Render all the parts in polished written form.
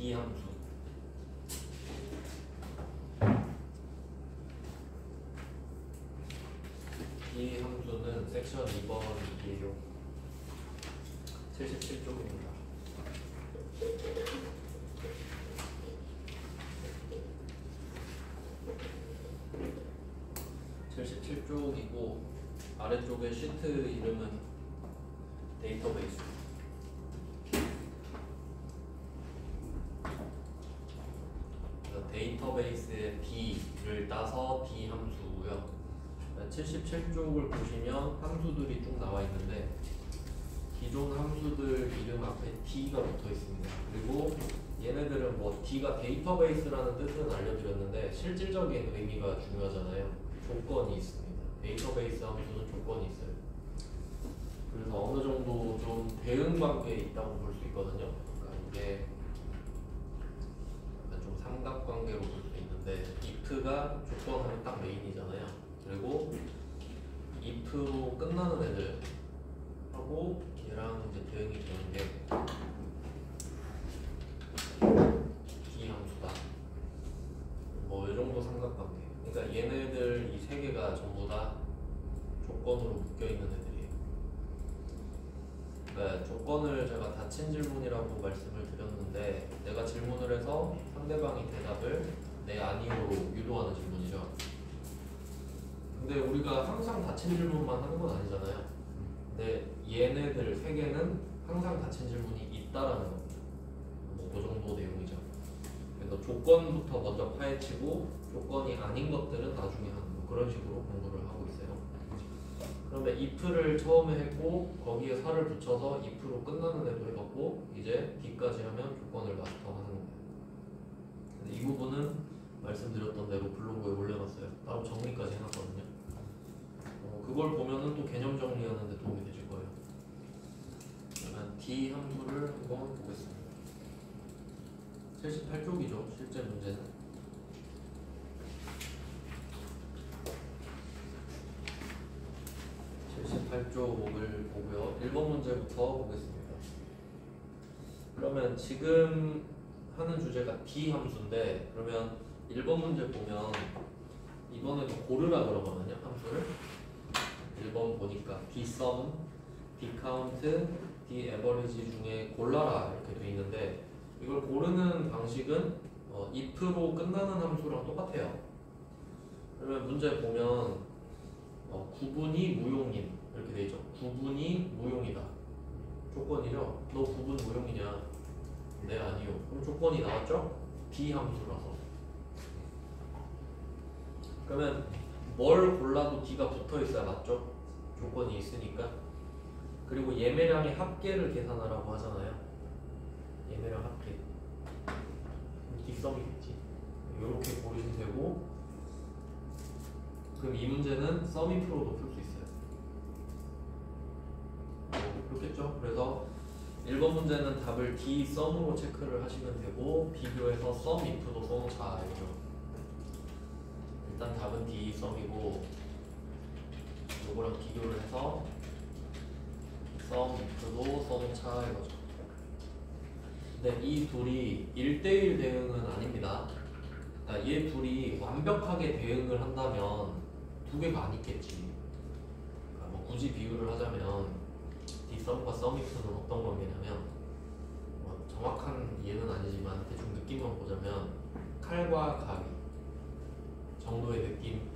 D 함수. D 함수는 섹션 2번이에요. 77쪽입니다. 쪽이고 아래쪽에 시트 이름은 데이터베이스. 데이터베이스의 D를 따서 D 함수고요. 77쪽을 보시면 함수들이 쭉 나와 있는데 기존 함수들 이름 앞에 D가 붙어 있습니다. 그리고 얘네들은 뭐 D가 데이터베이스라는 뜻은 알려드렸는데 실질적인 의미가 중요하잖아요. 조건이 있습니다. 데이터베이스 함수는 조건이 있어요. 그래서 어느 정도 좀 대응 관계에 있다고 볼 수 있거든요. 그러니까 이게 약간 좀 삼각관계로 볼 수 있는데 if가 조건하면 딱 메인이잖아요. 그리고 if로 끝나는 애들 하고 얘랑 이제 대응이 되는 게 D 함수다. 뭐 이 정도 삼각관계. 그러니까 얘네들 이 세 개가 전부 다 조건으로 묶여 있는 애들이에요. 그러니까 조건을 제가 닫힌 질문이라고 말씀을 드렸는데 내가 질문을 해서 상대방이 대답을 네 아니오로 유도하는 질문이죠. 근데 우리가 항상 닫힌 질문만 하는 건 아니잖아요. 근데 얘네들 세 개는 항상 닫힌 질문이 있다라는 겁니다. 뭐 그 정도 내용이죠. 그래서 조건부터 먼저 파헤치고 조건이 아닌 것들은 나중에 하는 거, 그런 식으로 공부를 하고 있어요. 그러면 if를 처음에 했고 거기에 살을 붙여서 if로 끝나는 애도 해봤고 이제 d까지 하면 조건을 마스터하는 거예요. 이 부분은 말씀드렸던 대로 블로그에 올려놨어요. 따로 정리까지 해놨거든요. 그걸 보면은 또 개념 정리하는 데 도움이 되실 거예요. 그러면 D 함수를 한번 보겠습니다. 78쪽이죠. 실제 문제는. 쪽을 보고요. 1번 문제부터 보겠습니다. 그러면 지금 하는 주제가 D 함수인데 그러면 1번 문제 보면 이번에도 고르라 그러거든요. 함수를 1번 보니까 D sum, D count, D average 중에 골라라 이렇게 돼 있는데 이걸 고르는 방식은 if로 끝나는 함수랑 똑같아요. 그러면 문제 보면 구분이 무용인 이렇게 돼 있죠. 구분이 무용이다. 조건이죠. 너 구분 무용이냐? 네 아니요. 그럼 조건이 나왔죠? D 함수라서. 그러면 뭘 골라도 D가 붙어 있어야 맞죠? 조건이 있으니까. 그리고 예매량의 합계를 계산하라고 하잖아요. 예매량 합계. 뒷섬이겠지. 이렇게 고르시면 되고. 그럼 이 문제는 썸이프로도 풀 수 있어요. 그렇겠죠? 그래서 1번 문제는 답을 D 썸으로 체크를 하시면 되고 비교해서 썸 if도 써놓자 이거죠. 일단 답은 D 썸이고 요거랑 비교를 해서 썸 if도 써놓자 이거죠. 근데 이 둘이 1대1 대응은 아닙니다. 그러니까 얘 둘이 완벽하게 대응을 한다면 두 개가 안 있겠지. 그러니까 뭐 굳이 비유를 하자면 D썸과 썸이프는 어떤 관계냐면 정확한 이해는 아니지만 대충 느낌만 보자면 칼과 가위 정도의 느낌.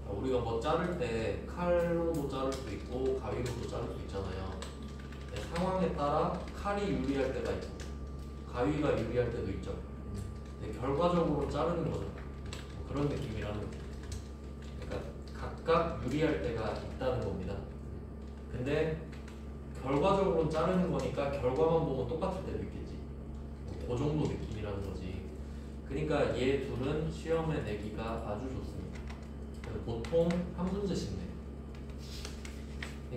우리가 뭐 자를 때 칼로도 자를 수 있고 가위로도 자를 수 있잖아요. 상황에 따라 칼이 유리할 때가 있고 가위가 유리할 때도 있죠. 근데 결과적으로 자르는 거죠. 그런 느낌이라는 거죠. 그러니까 각각 유리할 때가 있다는 겁니다. 근데 결과적으로 자르는 거니까 결과만 보면 똑같을 때도 있겠지. 그 정도 느낌이라는 거지. 그러니까 얘 둘은 시험에 내기가 아주 좋습니다. 보통 한 문제씩 내.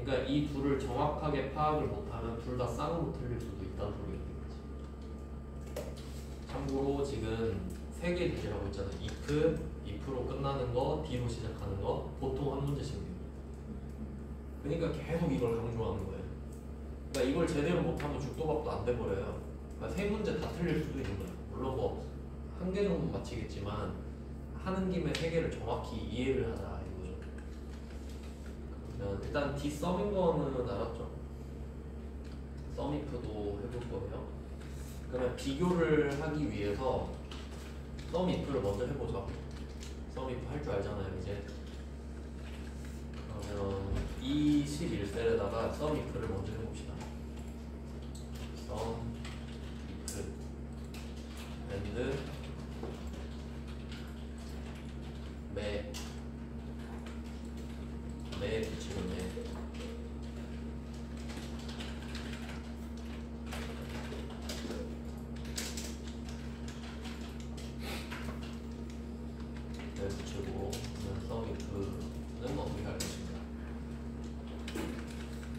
그러니까 이 둘을 정확하게 파악을 못하면 둘 다 쌍으로 틀릴 수도 있다는 소리가 되는 거지. 참고로 지금 3개 주제라고 했잖아요. if로 끝나는 거, D로 시작하는 거 보통 한 문제씩 내요. 그러니까 계속 이걸 강조하는 거예요. 그러니까 이걸 제대로 못하면 죽도밥도 안 돼버려요. 그러니까 세 문제 다 틀릴 수도 있는 거야. 물론 뭐 한 개 정도 맞히겠지만 하는 김에 세 개를 정확히 이해를 하자 이거죠. 그러면 일단 뒷썸인 거는 알았죠? 썸이프도 해볼 거예요. 그러면 비교를 하기 위해서 썸이프를 먼저 해보죠. 썸이프 할 줄 알잖아요 이제. 그러면 21셀에다가 썸이프를 먼저 해봅시다. 썸이프 and 매 붙이면 매. 매 붙이고 썸이프는 어떻게 할 것인가.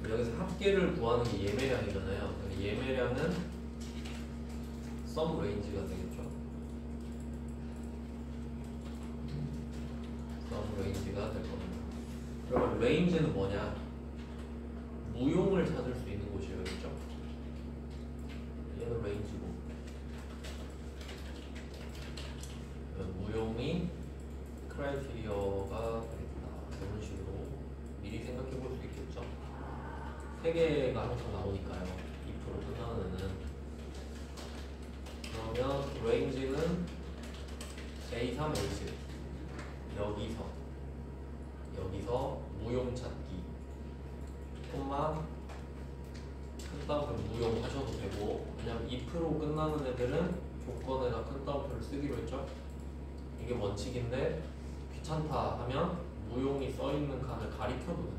여기서 합계를 구하는 게 예매량이잖아요. 예매량은 썸 레인지가 되겠죠. 썸 레인지가 될 겁니다. 그러면 레인지는 뭐냐? 무용을 찾을 수 있는 곳이에요, 그렇죠? 얘는 레인지고 무용이 크라이테리어가 되겠다. 이런 식으로 미리 생각해 볼 수 있겠죠. 세 개가 항상 나오니까요. 2% 끝나는 애는. 그러면 레인지는 A3, A10 여기서 무용 찾기 콤마 큰 따옴표 무용 하셔도 되고, 왜냐면 2% 끝나는 애들은 조건에다 큰 따옴표를 쓰기로 했죠. 이게 원칙인데 귀찮다 하면 무용이 써있는 칸을 가리켜도 된다.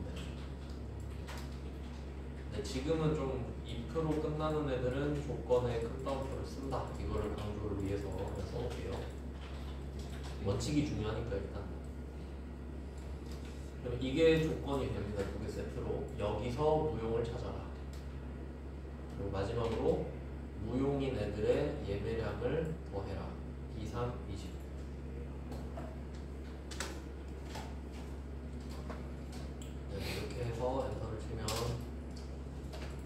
근데 지금은 좀 2% 끝나는 애들은 조건에 큰 따옴표를 쓴다. 이거를 강조를 위해서 써놓을게요. 원칙이 중요하니까 일단. 그럼 이게 조건이 됩니다. 두 개 세트로. 여기서 무용을 찾아라. 그리고 마지막으로 무용인 애들의 예매량을 더해라. 23, 20. 네, 이렇게 해서 엔터를 치면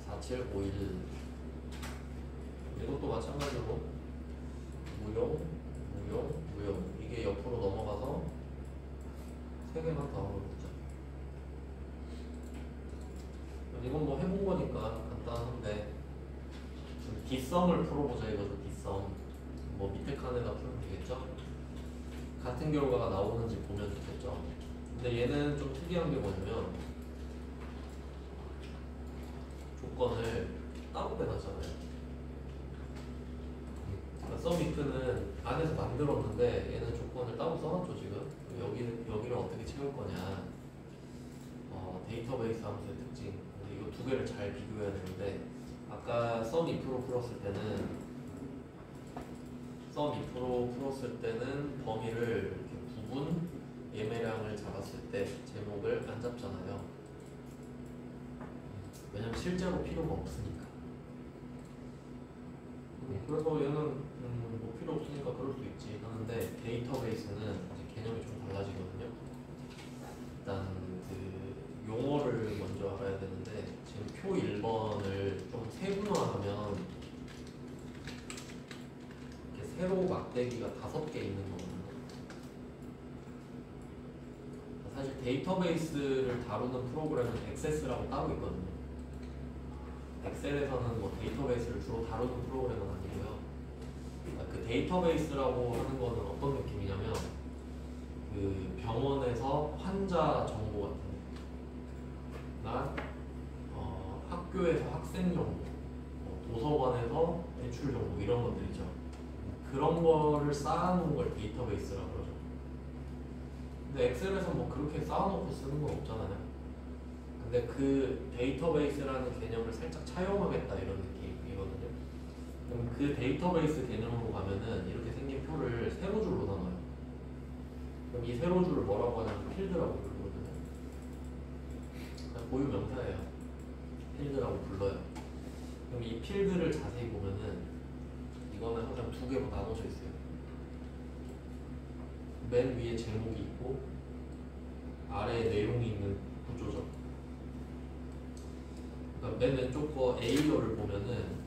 4751. 이것도 마찬가지로 무용 이게 옆으로 넘어가서 3개만 더 하면 되죠. 이건 뭐 해본 거니까 간단한데 뒷썸을 풀어보자 이거죠. 뒷썸 뭐 밑에 칸에다 풀면 되겠죠. 같은 결과가 나오는지 보면 좋겠죠. 근데 얘는 좀 특이한 게 뭐냐면 조건을 따로 빼놨잖아요. 그러니까 썸이프는 안에서 만들었는데 얘는 조건을 따로 써놨죠. 지금 여기를 어떻게 채울 거냐. 데이터베이스 함수의 특징. 이거 두 개를 잘 비교해야 되는데, 아까 썸2% 풀었을 때는 범위를 이렇게 부분 예매량을 잡았을 때 제목을 안 잡잖아요. 왜냐면 실제로 필요가 없으니까. 그래서 얘는 뭐 필요 없으니까 그럴 수 있지 하는데, 데이터베이스는 이제 개념이 좀 달라지거든요. 일단 그 용어를 먼저 알아야 되는데, 지금 표 1번을 좀 세분화하면 이렇게 세로 막대기가 5개 있는 거거든요. 사실 데이터베이스를 다루는 프로그램은 엑세스라고 따로 있거든요. 엑셀에서는 뭐 데이터베이스를 주로 다루는 프로그램은 아니고요. 그 데이터베이스라고 하는 거는 어떤 느낌이냐면, 그 병원에서 환자 정보 같은 나 학교에서 학생 정보, 도서관에서 대출 정보 이런 것들이죠. 그런 거를 쌓아놓은 걸 데이터베이스라고 그러죠. 근데 엑셀에서 뭐 그렇게 쌓아놓고 쓰는 건 없잖아요. 근데 그 데이터베이스라는 개념을 살짝 차용하겠다 이런 느낌이거든요. 그럼 그 데이터베이스 개념으로 가면은 이렇게 생긴 표를 세로줄로 나눠요. 그럼 이 세로줄을 뭐라고 하냐면 필드라고 부르거든요. 고유 명사예요. 필드라고 불러요. 그럼 이 필드를 자세히 보면은 이거는 항상 두 개로 나눠져 있어요. 맨 위에 제목이 있고 아래에 내용이 있는 구조죠. 그러니까 맨 왼쪽 거 A열을 보면은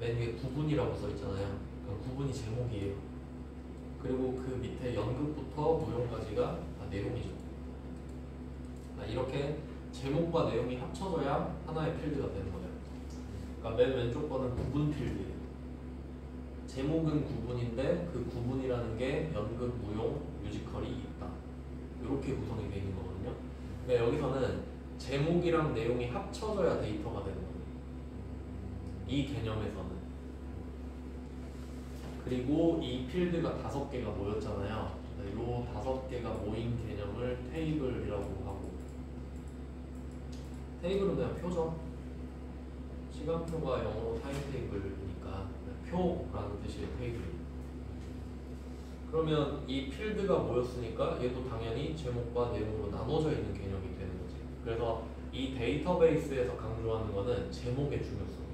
맨 위에 구분이라고 써 있잖아요. 그럼 구분이 제목이에요. 그리고 그 밑에 연극부터 무용까지가 다 내용이죠. 이렇게 제목과 내용이 합쳐져야 하나의 필드가 되는 거예요. 그러니까 맨 왼쪽 거는 구분 필드예요. 제목은 구분인데 그 구분이라는 게 연극, 무용, 뮤지컬이 있다. 이렇게 구성이 되어 있는 거거든요. 그러니까 여기서는 제목이랑 내용이 합쳐져야 데이터가 되는 거예요. 이 개념에서는. 그리고 이 필드가 5개가 모였잖아요. 이 5개가 모인 개념을 테이블이라고 하고, 테이블은 그냥 표죠. 시간표가 영어로 타임테이블이니까 표라는 뜻이에요. 테이블. 그러면 이 필드가 모였으니까 얘도 당연히 제목과 내용으로 나눠져 있는 개념이 되는 거지. 그래서 이 데이터베이스에서 강조하는 거는 제목의 중요성이에요.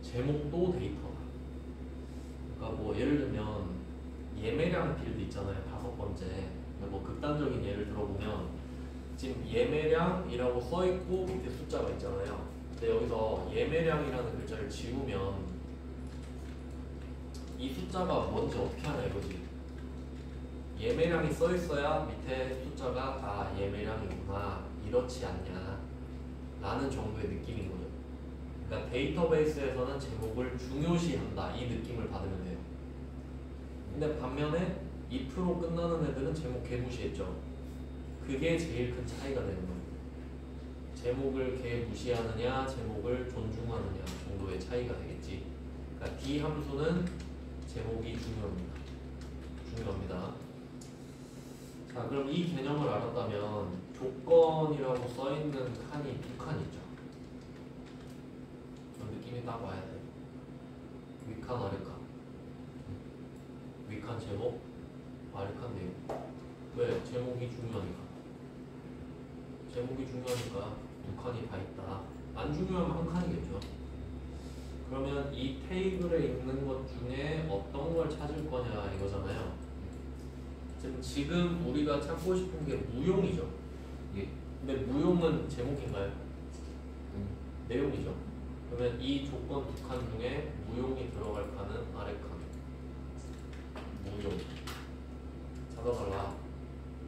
제목도 데이터다. 그러니까 뭐 예를 들면 예매량 필드 있잖아요. 5번째. 뭐 극단적인 예를 들어보면 지금 예매량이라고 써있고 밑에 숫자가 있잖아요. 근데 여기서 예매량이라는 글자를 지우면 이 숫자가 뭔지 어떻게 하나 이거지. 예매량이 써있어야 밑에 숫자가 아 예매량이구나 이렇지 않냐 라는 정도의 느낌인 거죠. 그러니까 데이터베이스에서는 제목을 중요시한다 이 느낌을 받으면 돼요. 근데 반면에 if로 끝나는 애들은 제목 개무시했죠. 그게 제일 큰 차이가 되는 거예요. 제목을 개무시하느냐 제목을 존중하느냐 정도의 차이가 되겠지. 그러니까 D 함수는 제목이 중요합니다. 자, 그럼 이 개념을 알았다면 조건이라고 써있는 칸이 2칸 있죠. 저 느낌이 딱 와야 돼. 위칸, 아래칸. 위칸 제목, 아래칸 내용. 왜? 제목이 중요하니까. 제목이 중요하니까 2칸이 다 있다. 안 중요하면 한 칸이겠죠. 그러면 이 테이블에 있는 것 중에 어떤 걸 찾을 거냐 이거잖아요. 지금 우리가 찾고 싶은 게 무용이죠. 예. 근데 무용은 제목인가요? 내용이죠. 그러면 이 조건 2칸 중에 무용이 들어갈 칸은 아래 칸. 무용. 찾아달라.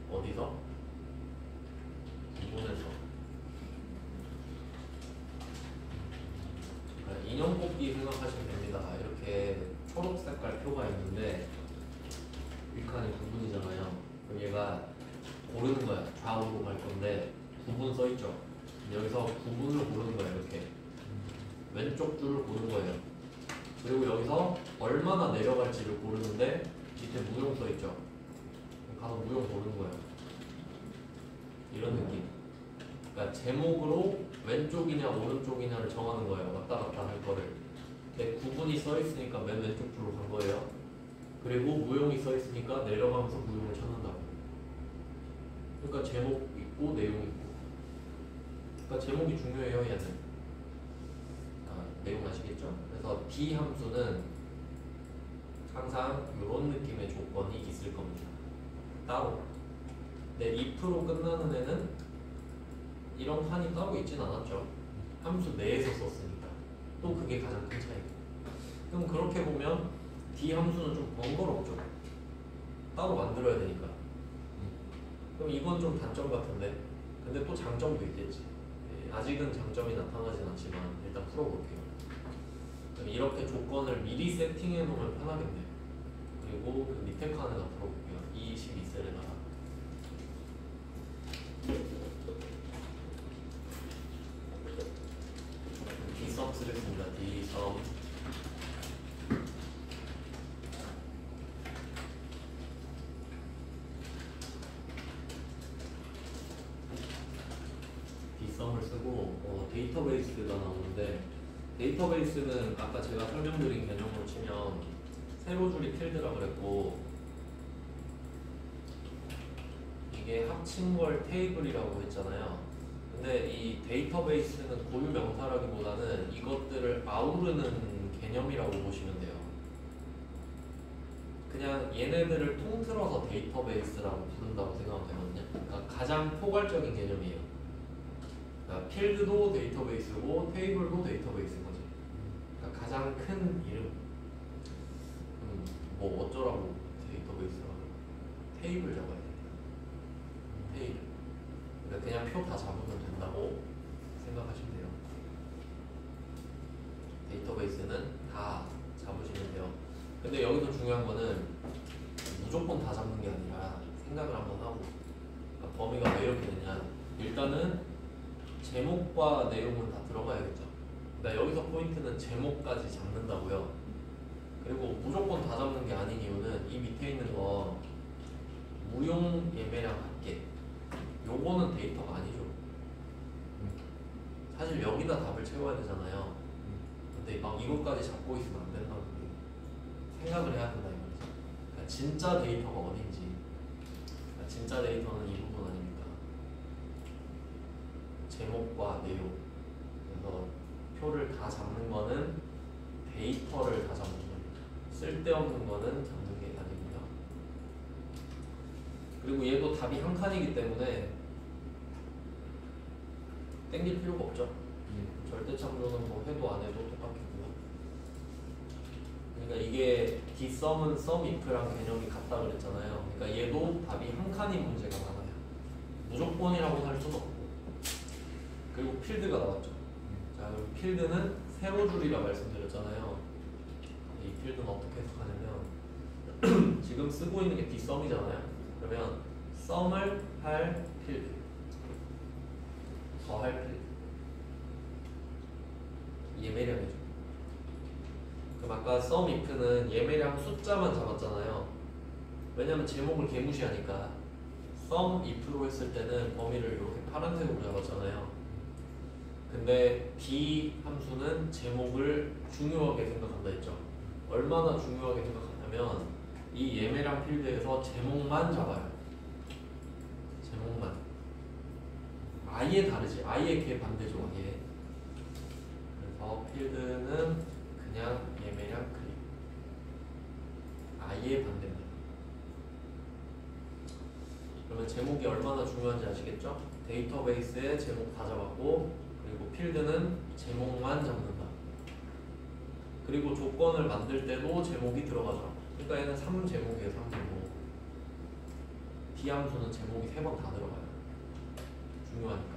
어디서? 구분에서. 인형 뽑기 생각하시면 됩니다. 이렇게 초록 색깔 표가 있는데 윗칸이 구분이잖아요. 그럼 얘가 고르는 거야. 좌우로 갈 건데 구분 써 있죠. 여기서 구분을 고르는 거예요. 이렇게 왼쪽 줄을 고르는 거예요. 그리고 여기서 얼마나 내려갈지를 고르는데 밑에 무용 써 있죠. 가서 무용 고르는 거예요. 이런 느낌. 그러니까 제목으로 왼쪽이냐 오른쪽이냐를 정하는 거예요. 왔다 갔다 할 거를. 근데 구분이 써 있으니까 맨 왼쪽 줄로 간 거예요. 그리고 무용이 써 있으니까 내려가면서 무용을 찾는다고. 그러니까 제목 있고 내용 있고. 그러니까 제목이 중요해요, 얘는. 내용 아시겠죠? 그래서 D 함수는 항상 이런 느낌의 조건이 있을 겁니다. 따로. 근데 if로 끝나는 애는 이런 칸이 따로 있진 않았죠. 함수 내에서 썼으니까. 또 그게 가장 큰 차이고. 그럼 그렇게 보면 D 함수는 좀 번거롭죠. 따로 만들어야 되니까. 그럼 이건 좀 단점 같은데. 근데 또 장점도 있겠지. 아직은 장점이 나타나진 않지만 일단 풀어볼게요. 그럼 이렇게 조건을 미리 세팅해 놓으면 편하겠네요. 그리고 그 밑에 칸에다 풀어볼게요. 22셀에다가. D썸 쓰겠습니다. D썸. D썸을 쓰고 데이터베이스가 나오는데 데이터베이스는 아까 제가 설명드린 개념으로 치면 세로 줄이 필드라고 그랬고 이게 합친 걸 테이블이라고 했잖아요. 근데 이 데이터베이스는 고유 명사라기보다는 이것들을 아우르는 개념이라고 보시면 돼요. 그냥 얘네들을 통틀어서 데이터베이스라고 부른다고 생각하면 되거든요. 그러니까 가장 포괄적인 개념이에요. 그러니까 필드도 데이터베이스고 테이블도 데이터베이스인 거지. 그러니까 가장 가장 큰 이름. 뭐 어쩌라고 데이터베이스라고 테이블 잡아야 돼. 테이블. 그러니까 그냥 표 다 잡으면 된다고 생각하시면 돼요. 데이터베이스는 다 잡으시면 돼요. 근데 여기서 중요한 거는 무조건 다 잡는 게 아니라 생각을 한번 하고, 그러니까 범위가 왜 이렇게 되냐. 일단은 제목과 내용은 다 들어가야겠죠. 그러니까 여기서 포인트는 제목까지 잡는다고요. 그리고 무조건 다 잡는 게 아닌 이유는 이 밑에 있는 거 무용 예매량 합계, 요거는 데이터가 아니죠. 사실 여기다 답을 채워야 되잖아요. 근데 막 이것까지 잡고 있으면 안 된다고 생각을 해야 된다 이 말이죠. 그러니까 진짜 데이터가 어딘지. 그러니까 진짜 데이터는 이 부분 아닙니까? 제목과 내용. 그래서 표를 다 잡는 거는 데이터를 다 잡는 겁니다. 쓸데없는 거는 잡는 게 아닙니다. 그리고 얘도 답이 한 칸이기 때문에 땡길 필요가 없죠. 절대 참조는 뭐 해도 안 해도 똑같겠고요. 그러니까 이게 dsum은 sumif랑 개념이 같다 그랬잖아요. 그러니까 얘도 답이 한 칸인 문제가 많아요. 무조건이라고 할 수는 없고. 그리고 필드가 나왔죠. 자, 그럼 필드는 세로줄이라 말씀드렸잖아요. 이 필드는 어떻게 해석하냐면 지금 쓰고 있는 게 dsum이잖아요. 그러면 sum을 할 필드, 더할 필드, 예매량이죠. 그럼 아까 sumif는 예매량 숫자만 잡았잖아요. 왜냐면 제목을 개무시하니까. sumif로 했을 때는 범위를 이렇게 파란색으로 잡았잖아요. 근데 d 함수는 제목을 중요하게 생각한다 했죠. 얼마나 중요하게 생각하냐면 이 예매량 필드에서 제목만 잡아요. 제목만. 아예 다르지. 아예 걔 반대죠. 아예. 그래서 필드는 그냥 예매량 클릭. 아예 반대입니다. 그러면 제목이 얼마나 중요한지 아시겠죠? 데이터베이스에 제목 다 잡았고, 그리고 필드는 제목만 잡는다. 그리고 조건을 만들 때도 제목이 들어가죠. 그러니까 얘는 3제목이에요. 3제목. D 함수는 제목이 3번 다 들어가요. 중요하니까.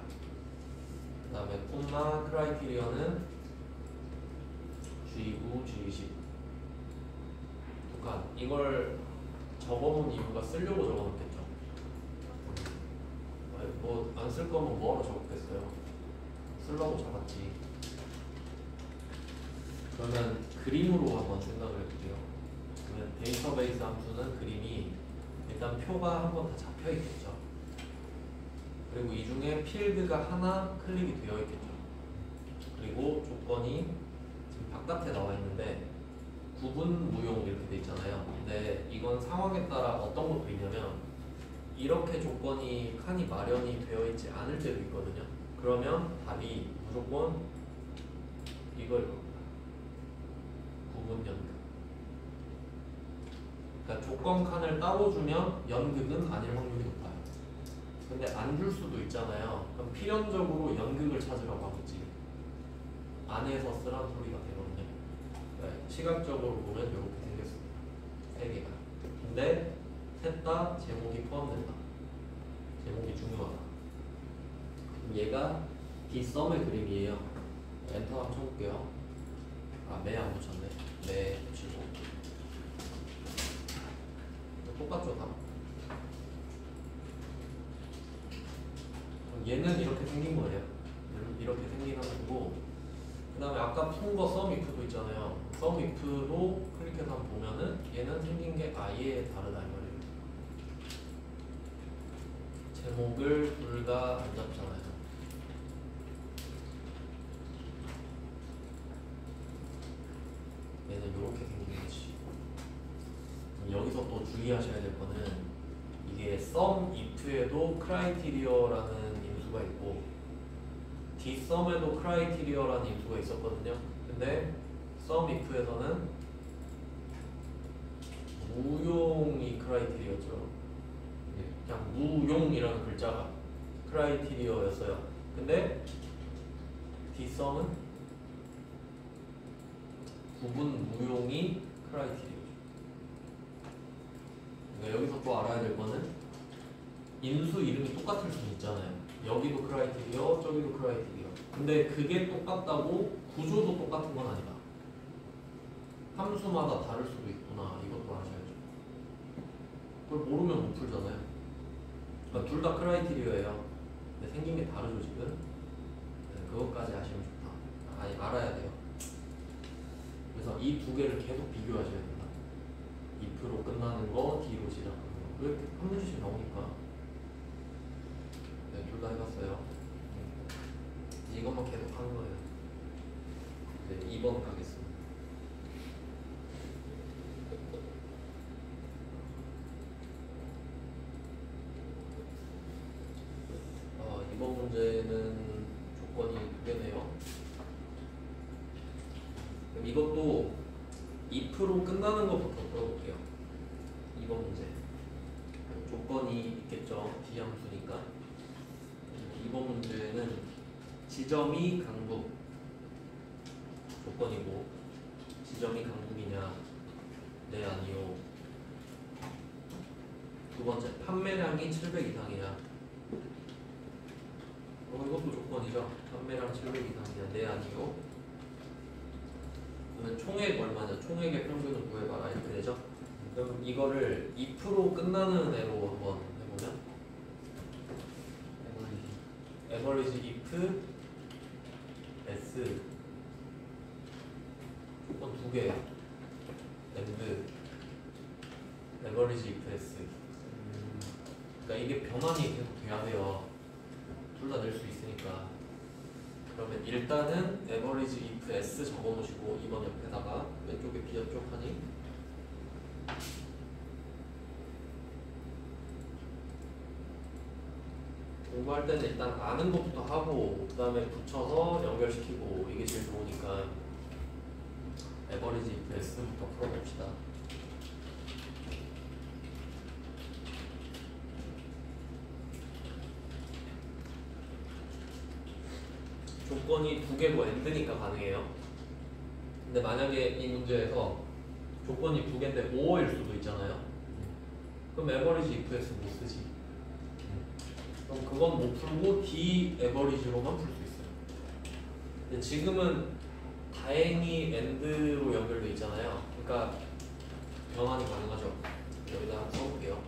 그 다음에 콤마 크라이테리어는 G9, G20. 북한. 이걸 적어놓은 이유가 쓰려고 적어놓겠죠. 뭐 안 쓸 거면 뭐하러 적었겠어요. 쓰려고 잡았지. 그러면 그림으로 한번 생각을 해볼게요. 그러면 데이터베이스 함수는 그림이 일단 표가 한 번 다 잡혀 있겠죠. 그리고 이 중에 필드가 하나 클릭이 되어 있겠죠. 그리고 조건이 지금 바깥에 나와 있는데 구분 무용 이렇게 돼 있잖아요. 근데 이건 상황에 따라 어떤 것도 있냐면 이렇게 조건이 칸이 마련이 되어 있지 않을 때도 있거든요. 그러면 답이 무조건 이걸 겁니다. 구분 연극. 그러니까 조건 칸을 따로 주면 연극은 아닐 확률이 높아요. 근데 안 줄 수도 있잖아요. 그럼 필연적으로 연극을 찾으라고 하겠지. 안에서 쓰란 소리가 되거든요. 그러니까 시각적으로 보면 이렇게 생겼습니다. 3개가. 근데 셋 다 제목이 포함된다. 제목이 중요하다. 얘가 dsum의 그림이에요. 엔터 한번 쳐볼게요. 아, 매 안 붙였네. 매 붙이고. 똑같죠, 다? 얘는 이렇게 생긴 거예요. 이렇게 생긴 거고. 그 다음에 아까 푼 거 sumif도 있잖아요. sumif도 클릭해서 한번 보면은 얘는 생긴 게 아예 다르다 이 말이에요. 제목을 둘 다 안 잡잖아요. 얘는 이렇게 생긴 거지. 여기서 또 주의하셔야 될 거는 이게 sumif에도 크라이테리어라는 인수가 있고 dsum에도 크라이테리어라는 인수가 있었거든요. 근데 sumif에서는 무용이 크라이테리어죠. 그냥 무용이라는 글자가 크라이테리어였어요. 근데 dsum은 구분 무용이 크라이테리아죠. 그러니까 여기서 또 알아야 될 거는 인수 이름이 똑같을 수는 있잖아요. 여기도 크라이테리아, 저기도 크라이테리아. 근데 그게 똑같다고 구조도 똑같은 건 아니다. 함수마다 다를 수도 있구나. 이것도 아셔야죠. 그걸 모르면 못 풀잖아요. 그러니까 둘 다 크라이테리아예요. 근데 생긴 게 다르죠 지금. 네, 그것까지 아시면 좋다. 아니 알아야 돼요. 그래서 이 두 개를 계속 비교하셔야 된다. if로 끝나는 거, d로 시작하는 거. 왜 한 문제씩 나오니까. 네, 둘 다 해봤어요. 이것만 계속 하는 거예요. 네, 2번 가겠습니다. 이번 문제는 조건이 두 개네요. 그럼 이것도 if로 끝나는 것부터 풀어볼게요. 이번 문제. 조건이 있겠죠. D함수니까. 이번 문제는 지점이 강북 조건이고, 지점이 강북이냐? 네, 아니요. 두 번째, 판매량이 700 이상이냐? 이것도 조건이죠. 판매량 700 이상이냐? 네, 아니요. 그러면 총액 얼마냐? 총액의 평균을 구해봐라. 이렇게 되죠. 그럼 이거를 2% 끝나는 애로 한번 해보면, average if s 조건 두 개 and average if s. 그러니까 이게 변환이 계속 돼야 돼요. 둘 다 낼 수 있으니까. 그러면 일단은 average if s 적어놓으시고 2번 옆에다가 왼쪽에 비접촉 하니 공부할 때는 일단 아는 것부터 하고 그 다음에 붙여서 연결시키고 이게 제일 좋으니까 average if s부터 풀어봅시다. 조건이 두 개고 and니까 가능해요. 근데 만약에 이 문제에서 조건이 두 개인데 5일 수도 있잖아요. 그럼 average if s 못 쓰지. 그럼 그건 못 풀고 D average로만 풀 수 있어요. 근데 지금은 다행히 and로 연결돼 있잖아요. 그러니까 변환이 가능하죠. 여기다 한번 써볼게요.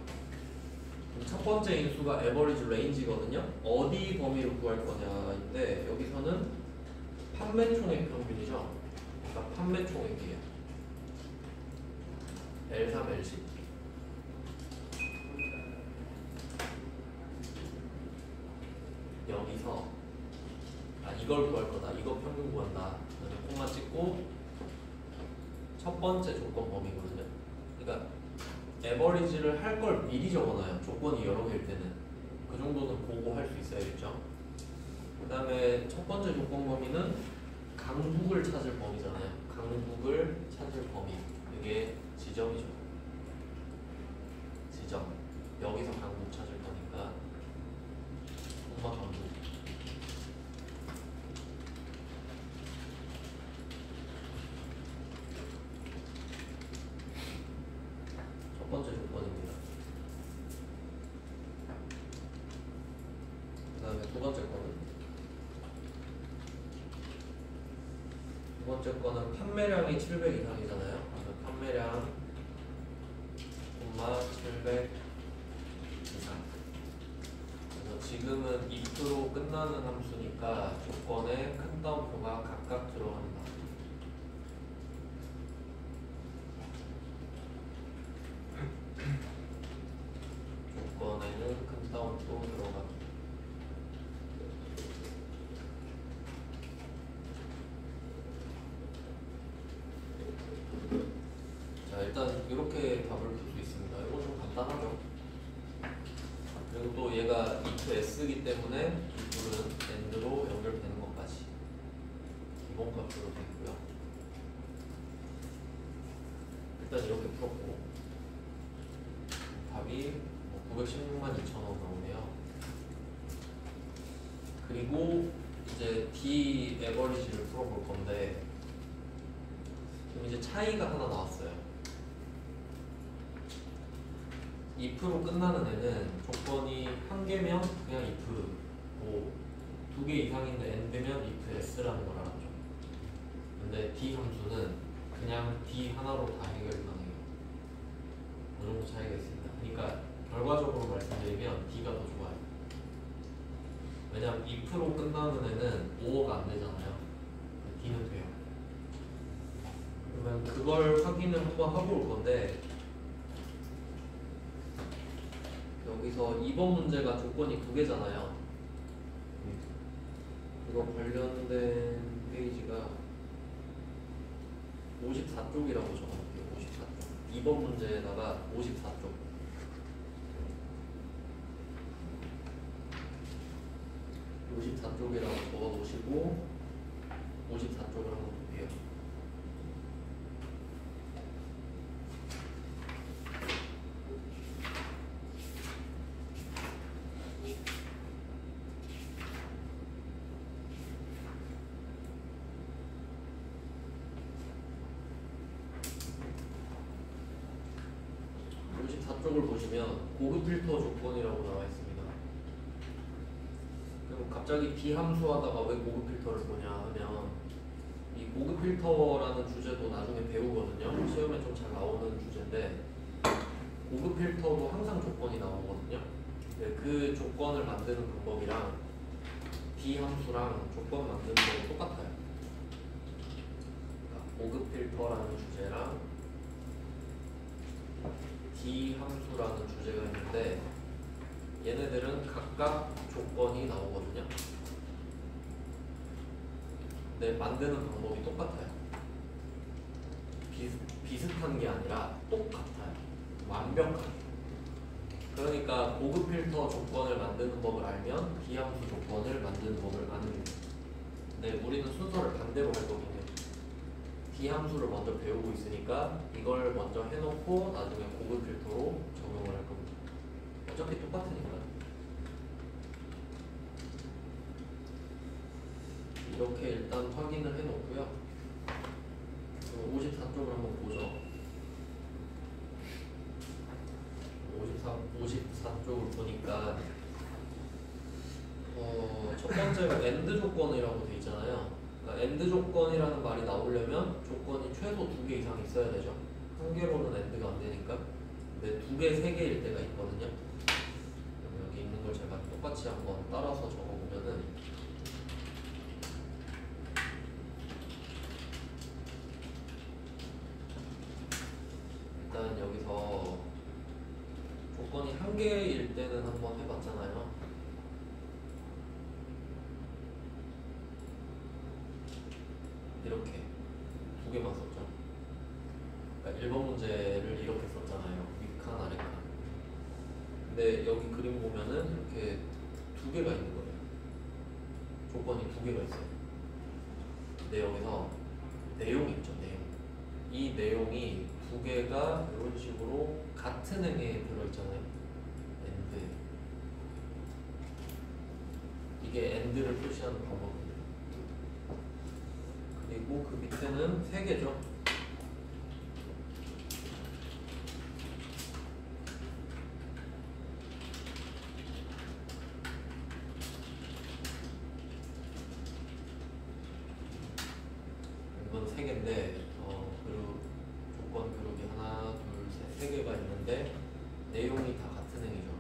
첫 번째 인수가 average range거든요. 어디 범위로 구할 거냐인데 여기서는 판매 총액 평균이죠. 그러니까 판매 총액이에요. L3, L10. 여기서 이걸 구할 거다. 이거 평균 구한다. 그러면 콤마 찍고 첫 번째 조건 범위거든요. 그러니까 에버리지를 할 걸 미리 적어놔요. 조건이 여러 개일 때는 그 정도는 보고 할 수 있어야겠죠. 그 다음에 첫 번째 조건 범위는 강북을 찾을 범위잖아요. 강북을 찾을 범위. 이게 지점이죠. 지점. 여기서 강북 찾을 거니까 콤마 강북. 첫 번째 조건입니다. 그 다음에 두 번째 거는 판매량이 700 이상이잖아요. 판매량 700 이상. 그래서 지금은 2% 끝나는 함수니까 조건에 큰 따옴표가 각각 들어간다. 조건에는 큰 따옴표 들어간다. 자, 일단 이렇게 답을 볼 수 있습니다. 이거 좀 간단하죠. 그리고 또 얘가 if s이기 때문에 이둘은 and로 연결되는 것까지 기본 값으로 되어 있고요. 일단 이렇게 풀었고 답이 916만 2천원 나오네요. 그리고 이제 D 에버리지를 풀어볼 건데, 그럼 이제 차이가 하나 나왔어요. if로 끝나는 애는 조건이 한 개면 그냥 if고 두 개 이상인데 end면 if s라는 걸 알았죠. 근데 d 함수는 그냥 d 하나로 다 해결 가능해요. 그 정도 차이가 있습니다. 그러니까 결과적으로 말씀드리면 d가 더 좋아요. 왜냐면 if로 끝나는 애는 5가 안 되잖아요. d는 돼요. 그러면 그걸 확인을 한번 하고 올 건데, 여기서 2번 문제가 조건이 두 개잖아요. 이거 관련된 페이지가 54쪽이라고 적어볼게요. 54쪽. 2번 문제에다가 54쪽. 54쪽이라고 적어놓으시고 54쪽을 한번 볼게요. 쪽을 보시면 고급 필터 조건이라고 나와 있습니다. 그럼 갑자기 비함수 하다가 왜 고급 필터를 보냐 하면, 이 고급 필터라는 주제도 나중에 배우거든요. 시험에 좀 잘 나오는 주제인데, 고급 필터도 항상 조건이 나오거든요. 그 조건을 만드는 방법이랑 비함수랑 조건 만드는 거 똑같아요. 그러니까 고급 필터라는 주제랑 D 함수라는 주제가 있는데, 얘네들은 각각 조건이 나오거든요. 근데 만드는 방법이 똑같아요. 비슷한 게 아니라 똑같아요. 완벽하게. 그러니까 고급 필터 조건을 만드는 법을 알면 D 함수 조건을 만드는 법을 아는 거예요. 근데 우리는 순서를 반대로 할 거거든요. D 함수를 먼저 배우고 있으니까 이걸 먼저 해놓고 나중에 고급 필터로 적용을 할 겁니다. 어차피 똑같으니까. 이렇게 일단 확인을 해놓고요. 54쪽을 한번 보죠. 54쪽을 보니까 첫 번째가 AND 조건이라고 돼 있잖아요. 그러니까 AND 조건이라는 말이 나오려면 조건이 최소 2개 이상 있어야 되죠. 한 개로는 AND가 안 되니까. 근데 2개, 3개일 때가 있거든요. 그럼 여기 있는 걸 제가 똑같이 한번 따라서 적어보면은, 일단 여기서 조건이 한 개일 때는 한번 해봤잖아요. 이렇게 2개만 썼죠. 그러니까 1번 문제를 이렇게 썼잖아요. 윗칸, 아래칸. 근데 여기 그림 보면은 이렇게 2개가 있는 거예요. 조건이 2개가 있어요. 근데 여기서 내용이 있죠, 내용. 이 내용이 2개가 이런 식으로 같은 행에 들어있잖아요. AND. 이게 AND를 표시하는 방법입니다. 그리고 그 밑에는 3개죠. 이건 3개인데 그리고 조건 그룹이 하나, 둘, 셋, 3개가 있는데 내용이 다 같은 행이죠.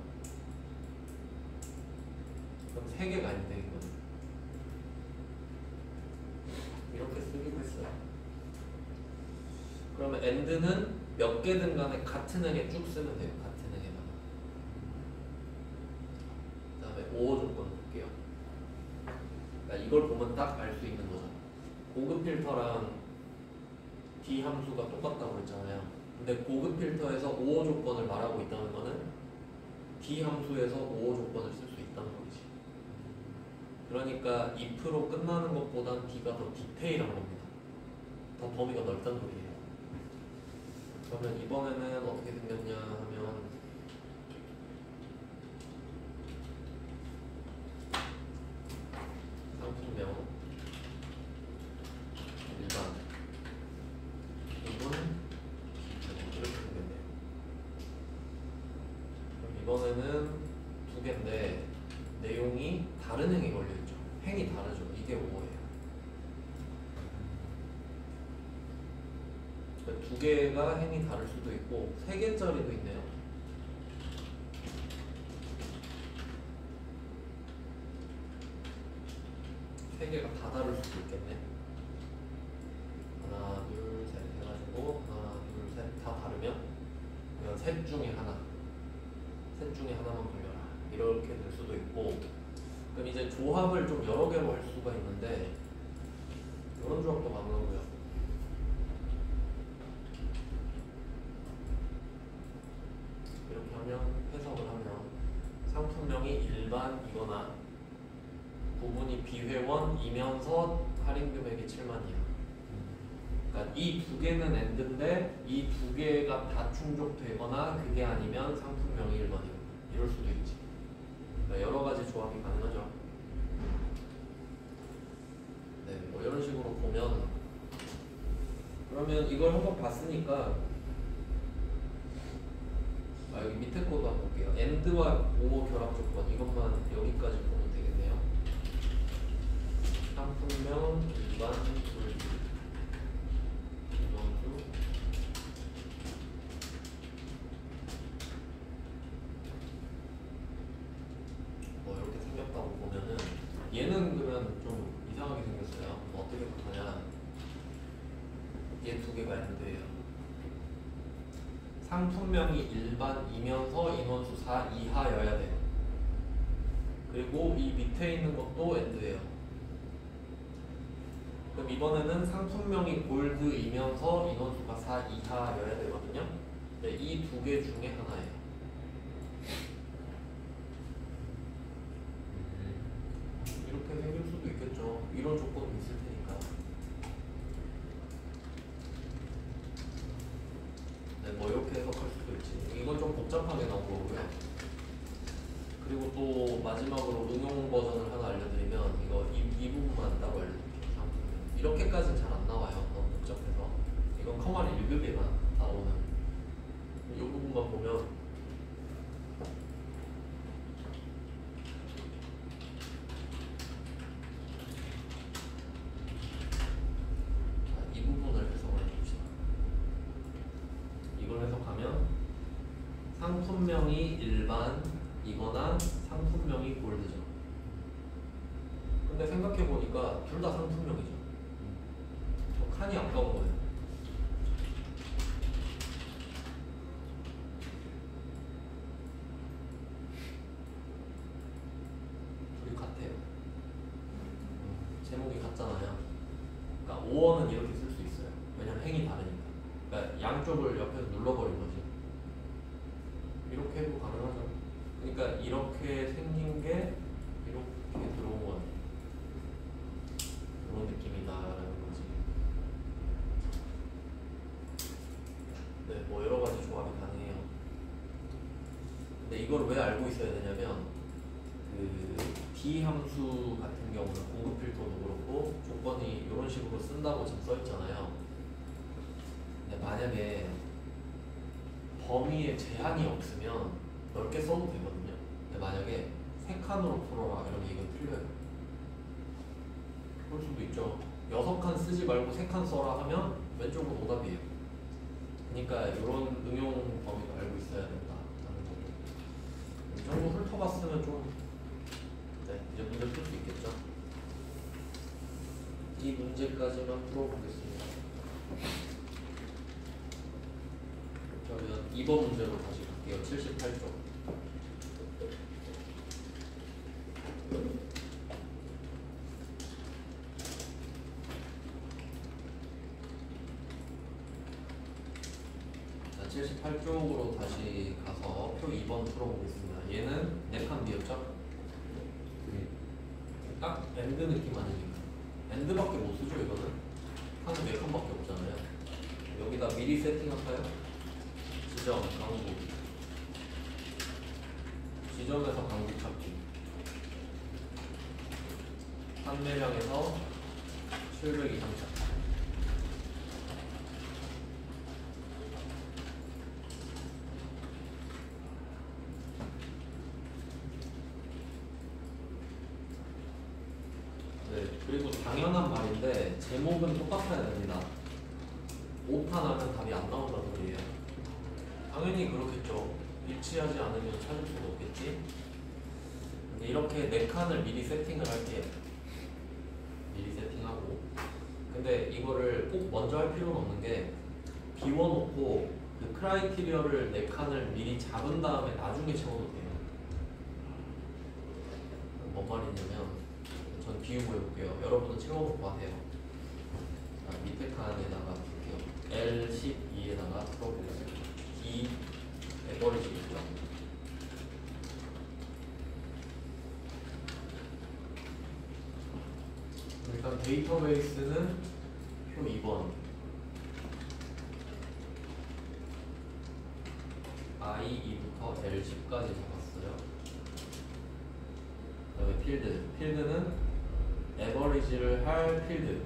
그럼 3개가 있는데 이건 이렇게 쓰기도 했어요. 그러면 AND는 몇 개든 간에 같은 행에 쭉 쓰면 돼요. 같은 행에다가. 그 다음에 OR 조건 볼게요. 그러니까 이걸 보면 딱 알 수 있는 거죠. 고급 필터랑 D 함수가 똑같다고 했잖아요. 근데 고급 필터에서 OR 조건을 말하고 있다는 거는 D 함수에서 OR 조건을 쓸 수 있다는 거지. 그러니까 if로 끝나는 것보단 D가 더 디테일한 겁니다. 더 범위가 넓다는 소리예요. 그러면 이번에는 어떻게 생겼냐 하면, 상품명 일반 이번에는 두 개인데 내용이 다른 행이 걸려있죠. 행이 다르죠. 이게 5예요. 두 개가 행이 다를 수도 있고 세 개짜리도 있네요. 세 개가 다 다를 수도 있겠네. 하나, 둘, 셋 해가지고 하나, 둘, 셋 다 다르면 그냥 셋 중에 하나, 셋 중에 하나만 걸려라 이렇게 될 수도 있고, 그럼 이제 조합을 좀 여러 개로 할 수가 있는데 이런 조합도 가능하고요. 이렇게 하면 해석을 하면 상품명이 일반이거나 부분이 비회원이면서 할인 금액이 7만이야. 그러니까 이 두 개는 엔드인데 이 두 개가 다 충족되거나 그게 아니면 상품명이 1번이고 이럴 수도 있지. 그러니까 여러 가지 조합이 가능하죠. 네, 뭐 이런 식으로 보면 그러면 이걸 한번 봤으니까 여기 밑에 거도 한번 볼게요. 엔드와 오어 결합 조건 이것만 여기까지 보면 되겠네요. 상품명 일반 불기 인원수 뭐 이렇게 생겼다고 보면은 얘는 그러면 좀 이상하게 생겼어요. 어떻게 보느냐, 얘 두 개가 엔드예요. 상품명이 일반이면서 인원수 4 이하여야 돼요. 그리고 이 밑에 있는 것도 엔드예요. 그럼 이번에는 상품명이 골드이면서 인원수가 4 이하여야 되거든요. 네, 이 두 개 중에 하나예요. 이렇게 생길 수도 있겠죠. 이런 조건이 있을 테니까. 네, 뭐 이렇게 해석할 수도 있지. 이건 좀 복잡하게 나온 거고요. 그리고 또 마지막으로 응용 버전을 하나 알려드리면 이 부분만 따로 알려드릴게요. 이렇게까지는 잘 안 나와요. 너무 복잡해서. 이건 커마리 1급에만 나오는 이 부분만 보면 이 부분을 해석을 해봅시다. 이걸 해석하면 상품명이 일반이거나 상품명이 골드죠. 근데 생각해보니까 둘 다 상품명이죠. 칸이 아까운 거예요. 둘이 같아요. 제목이 같잖아요. 그러니까 5원은 이렇게 쓸 수 있어요. 왜냐면 행이 다르니까. 그러니까 양쪽을 옆에서 눌러버린 거지. 이렇게 해도 가능하죠. 그러니까 이렇게 생긴 게 이렇게 들어온 건 이런 느낌이다라는 거지. 네, 뭐 여러 가지 조합이 가능해요. 근데 이걸 왜 알고 있어야 되냐면 그 D 함수 같은 경우는 공급 필터도 그렇고 조건이 이런 식으로 쓴다고 지금 써 있잖아요. 근데 만약에 범위에 제한이 없으면 넓게 써도 되거든요. 근데 만약에 3칸으로 풀어라 이러면 이건 틀려요. 그럴 수도 있죠. 6칸 쓰지 말고 3칸 써라 하면 왼쪽은 오답이에요. 그러니까 이런 응용 범위도 알고 있어야 된다라는 거고. 이 정도 훑어봤으면 좀 이제 문제 풀 수 있겠죠. 이 문제까지만 풀어보겠습니다. 그러면 2번 문제로 다시 갈게요. 78쪽. 자, 78쪽으로 다시 가서 표 2번 풀어보겠습니다. 얘는 4칸 비었죠? 딱 엔드 느낌 아니니까. 엔드밖에 못 쓰죠, 이거는. 칸은 4칸밖에 없잖아요. 여기다 미리 세팅할까요? 지점, 강국. 지점에서 강국 찾기. 판매량에서 700 이상 찾기. 되는데 제목은 똑같아야 됩니다. 오타 나면 답이 안 나온다는 소리예요. 당연히 그렇겠죠. 일치하지 않으면 찾을 수가 없겠지. 근데 이렇게 4칸을 미리 세팅을 할게요. 미리 세팅하고. 근데 이거를 꼭 먼저 할 필요는 없는 게 비워놓고 그 크라이테리어를 4칸을 미리 잡은 다음에 나중에 채워도 돼요. 뭔 말이냐면 전 비우고 해볼게요. 여러분은 채워놓고 하세요. 자, 밑에 칸에다가 볼게요. L12에다가 풀어보겠습니다. D 에버리지고요. 일단 데이터베이스는 표 2번 I2부터 L10까지 잡았어요. 그다음에 필드는 에버리지를 할 필드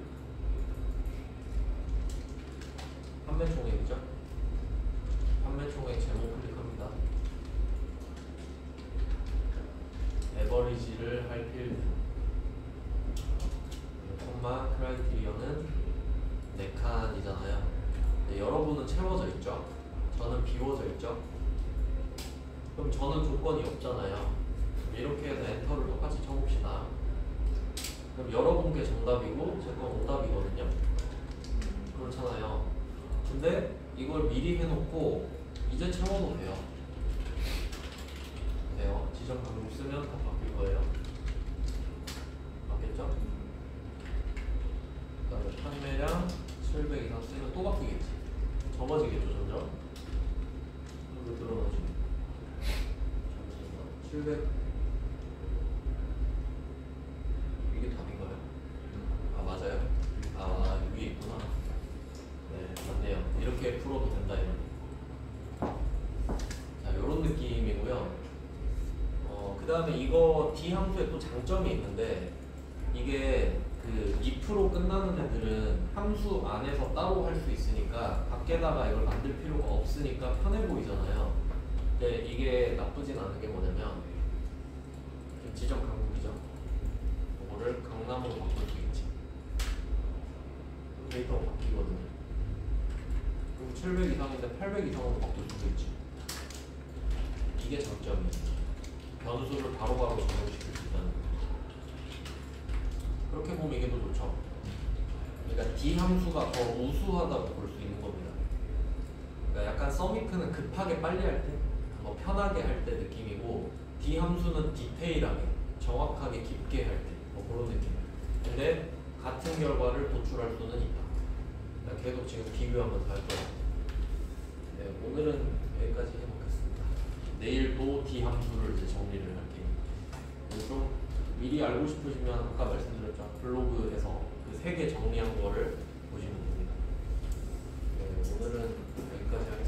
판매 총액이죠. 판매 총액 제목 클릭합니다. 에버리지를 할 필드 콤마 크라이테리어는 4칸이잖아요. 여러분은 채워져 있죠. 저는 비워져 있죠. 그럼 저는 조건이 없잖아요. 이렇게 해서 엔터를 똑같이 쳐봅시다. 그럼 여러분께 정답이고 제 건 오답이거든요. 그렇잖아요. 근데 이걸 미리 해놓고 이제 채워도 돼요. 지정 강국 쓰면 다 바뀔 거예요. 맞겠죠? 그 다음에 판매량 700 이상 쓰면 또 바뀌겠지. 접어지겠죠, 점점. 이거 늘어나지. 700 이게 답인가요? 아, 맞아요. 아, 위에 있구나. 네, 맞네요. 이렇게 풀어도 된다, 이런. 자, 요런 느낌이고요. 그 다음에 이거 D 함수에 또 장점이 있는데, 이게 그 2% 끝나는 애들은 함수 안에서 따로 할 수 있으니까 밖에다가 이걸 만들 필요가 없으니까 편해 보이잖아요. 근데 이게 나쁘진 않은 게 뭐냐면 지정 강국이죠. 이거를 강남으로 바꿀 수 있지. 데이터가 바뀌거든요. 그럼 700 이상인데 800 이상으로 바꿀 수도 있지. 이게 장점이에요. 변수를 바로바로 적용시킬 수 있다는 거예요. 그렇게 보면 이게 더 좋죠. 그러니까 D 함수가 더 우수하다고 볼 수 있는 겁니다. 그러니까 약간 서미크는 급하게 빨리 할 때, 뭐 편하게 할 때 느낌이고, D 함수는 디테일하게, 정확하게 깊게 할 때, 뭐 그런 느낌이에요. 근데 같은 결과를 도출할 수는 있다. 그러니까 계속 지금 비교하면서 할 거예요. 네, 오늘은 여기까지 해보겠습니다. 내일도 D 함수를 이제 정리를 할게요. 좀 미리 알고 싶으시면 아까 말씀드렸죠. 블로그에서 그 3개 정리한 거를 보시면 됩니다. 네, 오늘은 여기까지 할게요.